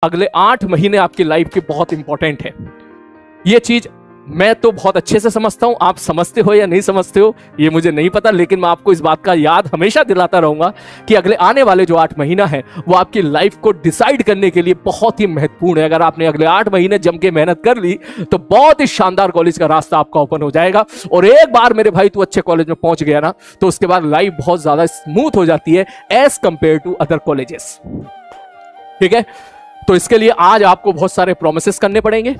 अगले 8 महीने आपकी लाइफ के बहुत इंपॉर्टेंट है। ये चीज मैं तो बहुत अच्छे से समझता हूं, आप समझते हो या नहीं समझते हो ये मुझे नहीं पता, लेकिन मैं आपको इस बात का याद हमेशा दिलाता रहूंगा कि अगले आने वाले जो 8 महीना है वो आपकी लाइफ को डिसाइड करने के लिए बहुत ही महत्वपूर्ण है। अगर आपने अगले 8 महीने जम के मेहनत कर ली तो बहुत ही शानदार कॉलेज का रास्ता आपका ओपन हो जाएगा। और एक बार मेरे भाई तू अच्छे कॉलेज में पहुंच गया ना तो उसके बाद लाइफ बहुत ज्यादा स्मूथ हो जाती है as compare to other colleges. ठीक है, तो इसके लिए आज आपको बहुत सारे प्रोमिसेस करने पड़ेंगे।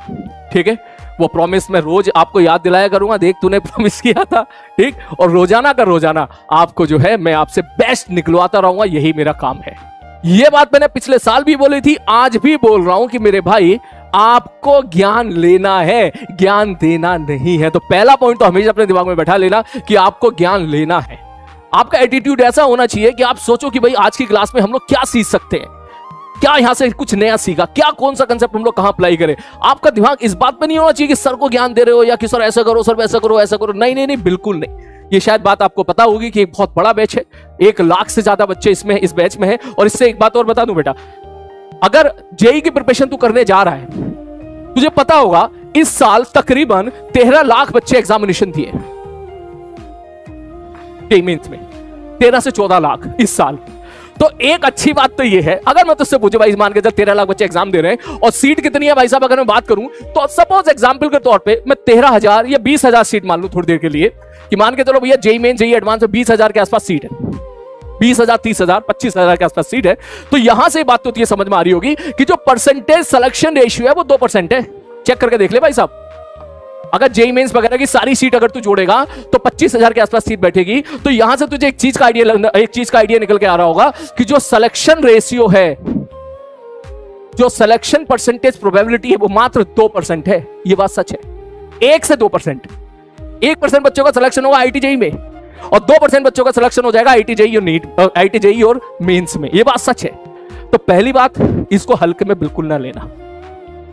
ठीक है, वो प्रॉमिस मैं रोज आपको याद दिलाया करूंगा, देख तूने प्रॉमिस किया था, ठीक, और रोजाना का रोजाना आपको जो है मैं आपसे बेस्ट निकलवाता रहूंगा, यही मेरा काम है। ये बात मैंने पिछले साल भी बोली थी, आज भी बोल रहा हूं कि मेरे भाई आपको ज्ञान लेना है, ज्ञान देना नहीं है। तो पहला पॉइंट तो हमेशा अपने दिमाग में बैठा लेना कि आपको ज्ञान लेना है। आपका एटीट्यूड ऐसा होना चाहिए कि आप सोचो कि भाई आज की क्लास में हम लोग क्या सीख सकते हैं, क्या यहां से कुछ नया सीखा, क्या कौन सा कंसेप्ट हम लोग कहां अप्लाई करें। आपका दिमाग इस बात पे नहीं होना चाहिए कि सर को ज्ञान दे रहे हो या कि सर ऐसा करो, सर वैसा करो, ऐसा करो। नहीं नहीं नहीं, बिल्कुल नहीं। ये शायद बात आपको पता होगी कि एक बहुत बड़ा बैच है, 1 लाख से ज्यादा बच्चे इसमें इस बैच में है। और इससे एक बात और बता दूं बेटा, अगर जेईई की प्रिपरेशन तू करने जा रहा है, तुझे पता होगा इस साल तकरीबन 13 लाख बच्चे एग्जामिनेशन दिए जेईई मेंस में, 13 से 14 लाख इस साल। तो एक अच्छी बात तो ये है, अगर मैं तुझसे पूछूं भाई मान के चल 13 लाख बच्चे एग्जाम दे रहे हैं और सीट कितनी है भाई साहब, अगर मैं बात करूं तो सपोज एग्जांपल के तौर पे मैं 13,000 या 20,000 सीट मान लूं थोड़ी देर के लिए, कि मान के चलो भैया जेईई मेन जेईई एडवांस में 20,000 के आसपास सीट है, 20,000 30,000 25,000 के आसपास सीट है। तो यहां से बात तो ये समझ में आ रही होगी कि जो परसेंटेज सिलेक्शन रेशियो है वो 2% है। चेक करके देख ले भाई साहब, अगर जेईई मेंस वगैरह की सारी सीट अगर तू जोड़ेगा तो 25,000 के आसपास सीट बैठेगी। तो यहां से तुझे एक चीज का आइडिया निकल के आ रहा होगा कि जो सिलेक्शन रेशियो है, जो सिलेक्शन परसेंटेज प्रोबेबिलिटी है वो मात्र 2% है। ये बात सच है, 1 से 2%। 1% बच्चों का सिलेक्शन होगा आईटी जेईई में और 2% बच्चों का सिलेक्शन हो जाएगा आईटी जेईई और नीट, आईटी जेईई और मेंस में। ये बात सच है। तो पहली बात, इसको हल्के में बिल्कुल ना लेना,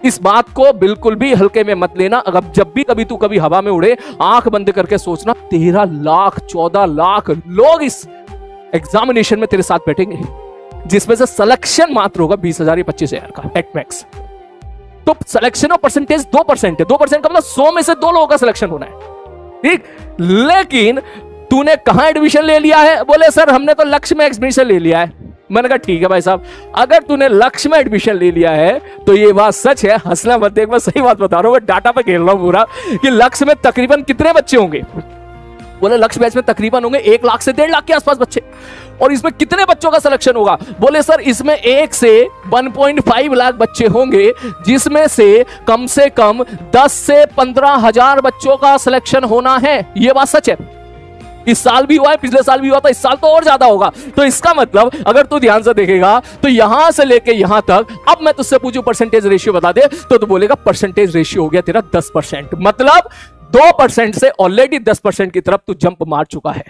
इस बात को बिल्कुल भी हल्के में मत लेना। अगर जब भी कभी तू कभी हवा में उड़े, आंख बंद करके सोचना 13 लाख 14 लाख लोग इस एग्जामिनेशन में तेरे साथ बैठेंगे, जिसमें से सिलेक्शन मात्र होगा 20,000 या 25,000 का एट मैक्स। तो सिलेक्शन और परसेंटेज 2% है। 2% का मतलब 100 में से 2 लोगों का सिलेक्शन होना है, ठीक। लेकिन तूने कहां एडमिशन ले लिया है, बोले सर हमने तो लक्ष्य में एडमिशन ले लिया है। मैंने कहा ठीक है भाई साहब, अगर तूने लक्ष्य में एडमिशन ले लिया है तो ये बात सच है, हंसना मत, देख मैं सही बात बता रहा हूं, मैं डाटा पे खेल रहा हूं पूरा, कि लक्ष्य में तकरीबन कितने बच्चे होंगे। बोले लक्ष्य बैच में तकरीबन होंगे 1 लाख से 1.5 लाख के आसपास बच्चे। और इसमें कितने बच्चों का सिलेक्शन होगा, बोले सर इसमें 1 से 1.5 लाख बच्चे होंगे, जिसमें से कम 10 से 15,000 बच्चों का सिलेक्शन होना है। यह बात सच है। इस साल भी हुआ है, पिछले साल भी हुआ था, इस साल तो और ज्यादा होगा। तो इसका मतलब अगर तू ध्यान से देखेगा तो यहां से लेके यहां तक, अब मैं तुझसे पूछूं परसेंटेज रेशियो बता दे, तो तू बोलेगा परसेंटेज रेशियो हो गया तेरा 10%। मतलब 2% से ऑलरेडी 10% की तरफ तू जंप मार चुका है।